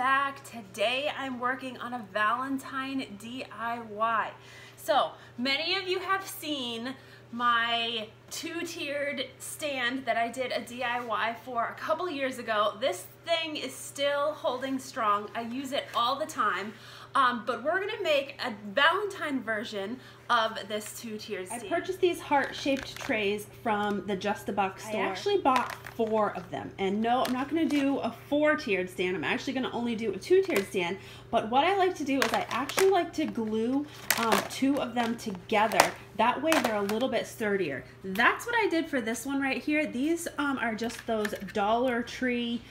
back. Today I'm working on a Valentine DIY. So many of you have seen my two-tiered stand that I did a DIY for a couple years ago. This thing is still holding strong. I use it all the time. But we're gonna make a Valentine version of this two-tiered stand. I purchased these heart-shaped trays from the Just a Buck store. I actually bought 4 of them. And no, I'm not gonna do a 4-tiered stand. I'm actually gonna only do a 2-tiered stand. But what I like to do is I actually like to glue 2 of them together. That way they're a little bit sturdier. That's what I did for this one right here. These are just those Dollar Tree.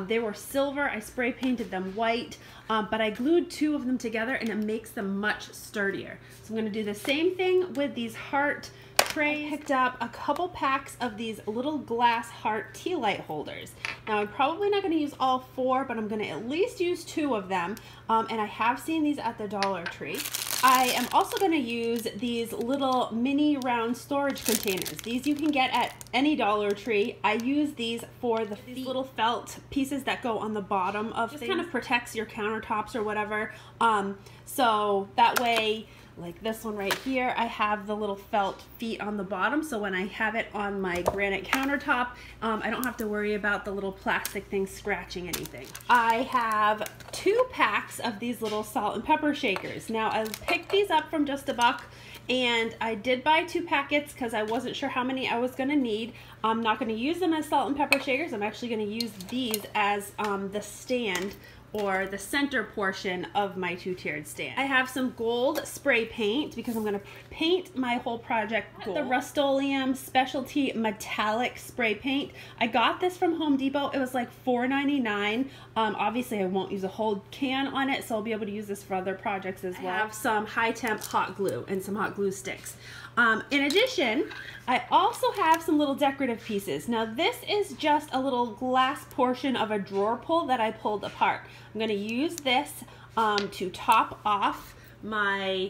They were silver. I spray painted them white, but I glued 2 of them together and it makes them much sturdier. So I'm going to do the same thing with these heart trays. I picked up a couple packs of these little glass heart tea light holders. Now I'm probably not going to use all 4, but I'm going to at least use 2 of them, and I have seen these at the Dollar Tree. I am also going to use these little mini round storage containers. These you can get at any Dollar Tree. I use these for these little felt pieces that go on the bottom of things. Just kind of protects your countertops or whatever. So that way, like this one right here, I have the little felt feet on the bottom, so when I have it on my granite countertop, I don't have to worry about the little plastic thing scratching anything. I have 2 packs of these little salt and pepper shakers. Now I picked these up from Just a Buck, and I did buy 2 packets because I wasn't sure how many I was going to need. I'm not going to use them as salt and pepper shakers. I'm actually going to use these as the stand, or the center portion of my two-tiered stand. I have some gold spray paint because I'm going to paint my whole project gold. The Rust-Oleum Specialty Metallic Spray Paint. I got this from Home Depot. It was like $4.99. Obviously I won't use a whole can on it, so I'll be able to use this for other projects as well. I have some high-temp hot glue and some hot glue sticks. In addition, I also have some little decorative pieces. Now this is just a little glass portion of a drawer pull that I pulled apart. I'm going to use this to top off my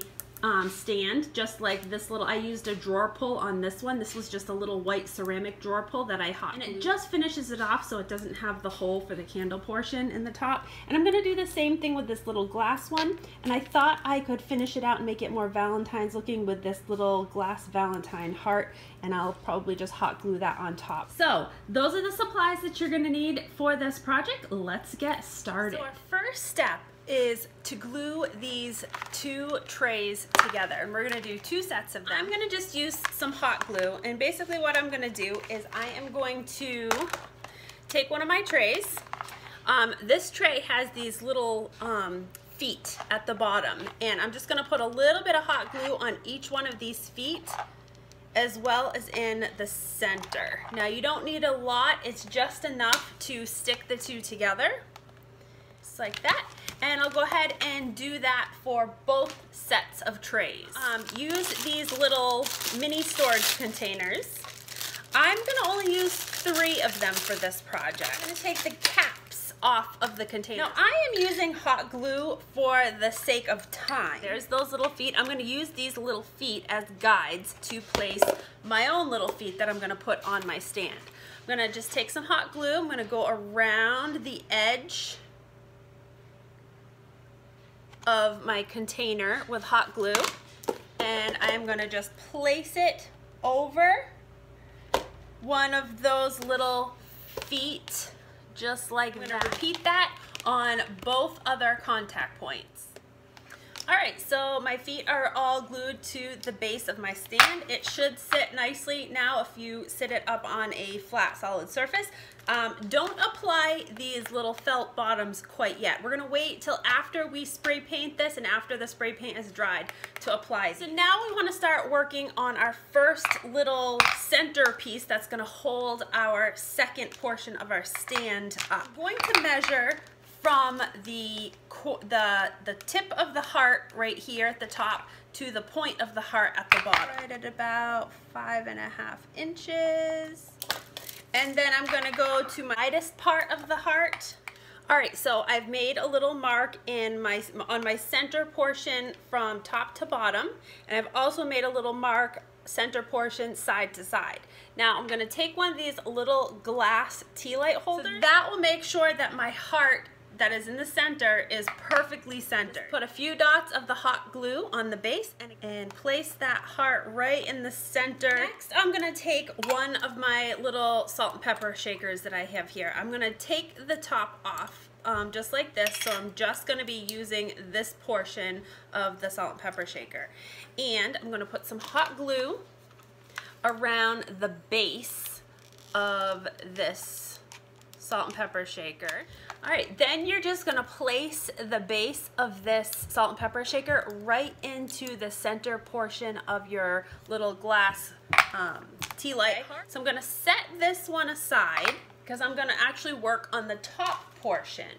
stand, just like this little, I used a drawer pull on this one. This was just a little white ceramic drawer pull that I hot glued. And it just finishes it off so it doesn't have the hole for the candle portion in the top. And I'm going to do the same thing with this little glass one. And I thought I could finish it out and make it more Valentine's looking with this little glass Valentine heart. And I'll probably just hot glue that on top. So those are the supplies that you're going to need for this project. Let's get started. So our first step is to glue these 2 trays together, and we're going to do 2 sets of them. I'm going to just use some hot glue, and basically what I'm going to do is I am going to take one of my trays. This tray has these little feet at the bottom, and I'm just going to put a little bit of hot glue on each one of these feet as well as in the center. Now you don't need a lot, it's just enough to stick the 2 together, just like that. And I'll go ahead and do that for both sets of trays. Use these little mini storage containers. I'm gonna only use 3 of them for this project. I'm gonna take the caps off of the container. Now I am using hot glue for the sake of time. There's those little feet. I'm gonna use these little feet as guides to place my own little feet that I'm gonna put on my stand. I'm gonna just take some hot glue. I'm gonna go around the edge of my container with hot glue, and I'm going to just place it over one of those little feet, just like that. I'm going to repeat that on both other contact points. Alright, so my feet are all glued to the base of my stand. It should sit nicely now if you sit it up on a flat solid surface. Don't apply these little felt bottoms quite yet. We're going to wait till after we spray paint this and after the spray paint is dried to apply. So now we want to start working on our first little center piece that's going to hold our second portion of our stand up. I'm going to measure from the tip of the heart right here at the top to the point of the heart at the bottom. Right at about 5.5 inches. And then I'm gonna go to my widest part of the heart. All right, so I've made a little mark on my center portion from top to bottom, and I've also made a little mark center portion side to side. Now I'm gonna take one of these little glass tea light holders. So that will make sure that my heart that is in the center is perfectly centered. Just put a few dots of the hot glue on the base and place that heart right in the center. Next, I'm gonna take one of my little salt and pepper shakers that I have here. I'm gonna take the top off just like this, so I'm just gonna be using this portion of the salt and pepper shaker. And I'm gonna put some hot glue around the base of this salt and pepper shaker. All right, then you're just gonna place the base of this salt and pepper shaker right into the center portion of your little glass tea light. So I'm gonna set this one aside because I'm gonna actually work on the top portion.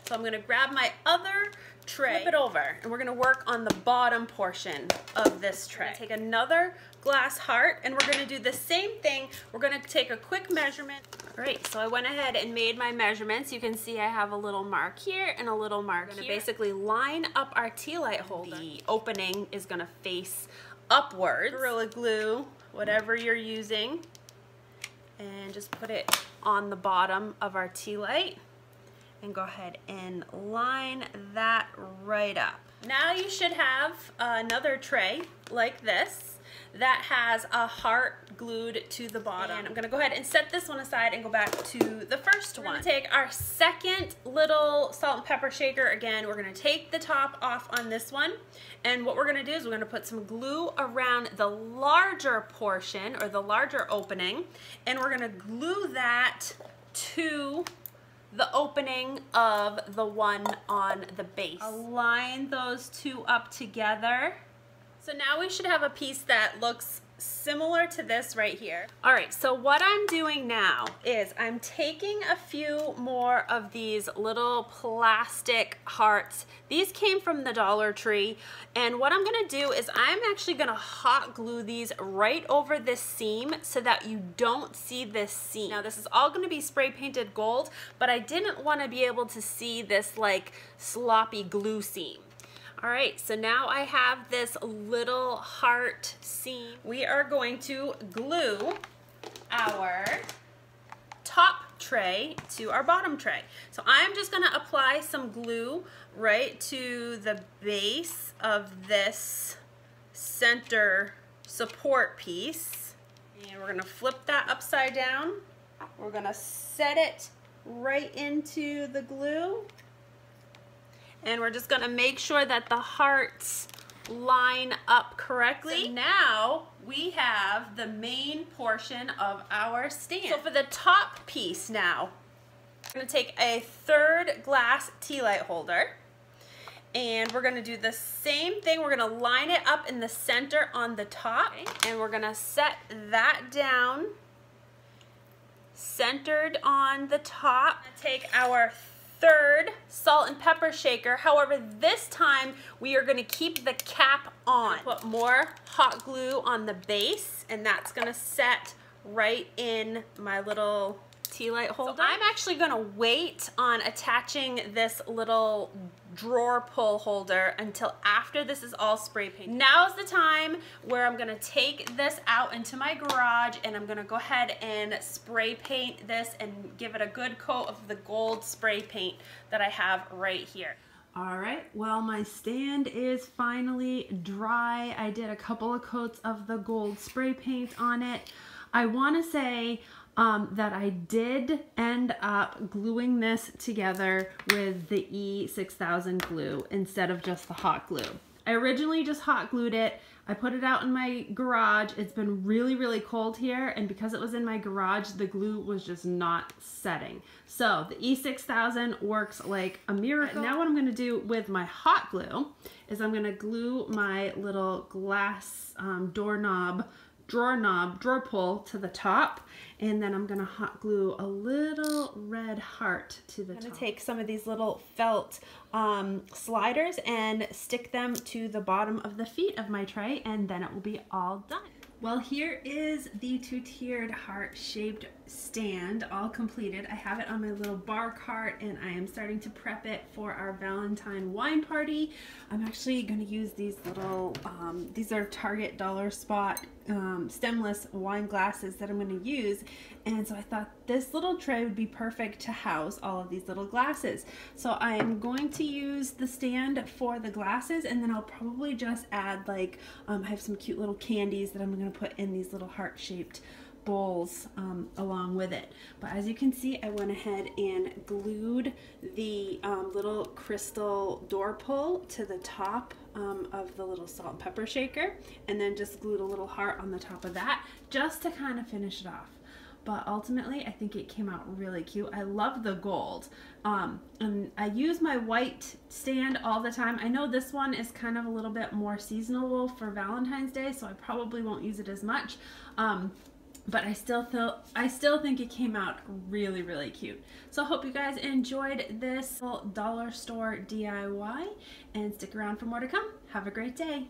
So I'm gonna grab my other tray, flip it over, and we're gonna work on the bottom portion of this tray. Take another glass heart, and we're gonna do the same thing. We're gonna take a quick measurement. All right, so I went ahead and made my measurements. You can see I have a little mark here and a little mark here. Basically line up our tea light holder. The opening is gonna face upwards. Gorilla glue, whatever you're using, and just put it on the bottom of our tea light. And go ahead and line that right up. Now you should have another tray like this that has a heart glued to the bottom. And I'm gonna go ahead and set this one aside and go back to the first one. We're gonna take our second little salt and pepper shaker again. We're gonna take the top off on this one. And what we're gonna do is we're gonna put some glue around the larger portion or the larger opening. And we're gonna glue that to the opening of the one on the base. Align those two up together. So now we should have a piece that looks similar to this right here. All right, so what I'm doing now is I'm taking a few more of these little plastic hearts. These came from the Dollar Tree, and what I'm gonna do is I'm actually gonna hot glue these right over this seam so that you don't see this seam. Now this is all gonna be spray painted gold, but I didn't wanna be able to see this like sloppy glue seam. All right, so now I have this little heart seam. We are going to glue our top tray to our bottom tray. So I'm just gonna apply some glue right to the base of this center support piece. And we're gonna flip that upside down. We're gonna set it right into the glue. And we're just gonna make sure that the hearts line up correctly. So now we have the main portion of our stand. So for the top piece now, we're gonna take a third glass tea light holder, and we're gonna do the same thing. We're gonna line it up in the center on the top, and we're gonna set that down, centered on the top. Take our third salt and pepper shaker. However, this time we are gonna keep the cap on. Put more hot glue on the base, and that's gonna set right in my little tea light holder. So I'm actually gonna wait on attaching this little drawer pull holder until after this is all spray painted. Now's the time where I'm gonna take this out into my garage, and I'm gonna go ahead and spray paint this and give it a good coat of the gold spray paint that I have right here. All right, well, my stand is finally dry. I did a couple of coats of the gold spray paint on it. I wanna say that I did end up gluing this together with the E6000 glue instead of just the hot glue. I originally just hot glued it. I put it out in my garage. It's been really, really cold here, and because it was in my garage, the glue was just not setting. So the E6000 works like a miracle. Now what I'm gonna do with my hot glue is I'm gonna glue my little glass drawer pull to the top, and then I'm gonna hot glue a little red heart to the top. I'm gonna take some of these little felt sliders and stick them to the bottom of the feet of my tray, and then it will be all done. Well, here is the two-tiered heart-shaped stand all completed. I have it on my little bar cart and I am starting to prep it for our Valentine wine party. I'm actually going to use these little, these are Target Dollar Spot stemless wine glasses that I'm going to use, and so I thought this little tray would be perfect to house all of these little glasses. So I am going to use the stand for the glasses, and then I'll probably just add like, I have some cute little candies that I'm going to put in these little heart-shaped bowls along with it. But as you can see, I went ahead and glued the little crystal door pull to the top of the little salt and pepper shaker, and then just glued a little heart on the top of that just to kind of finish it off. But ultimately, I think it came out really cute. I love the gold. And I use my white stand all the time. I know this one is kind of a little bit more seasonal for Valentine's Day, so I probably won't use it as much. But I still think it came out really, really cute. So I hope you guys enjoyed this little dollar store DIY, and stick around for more to come. Have a great day.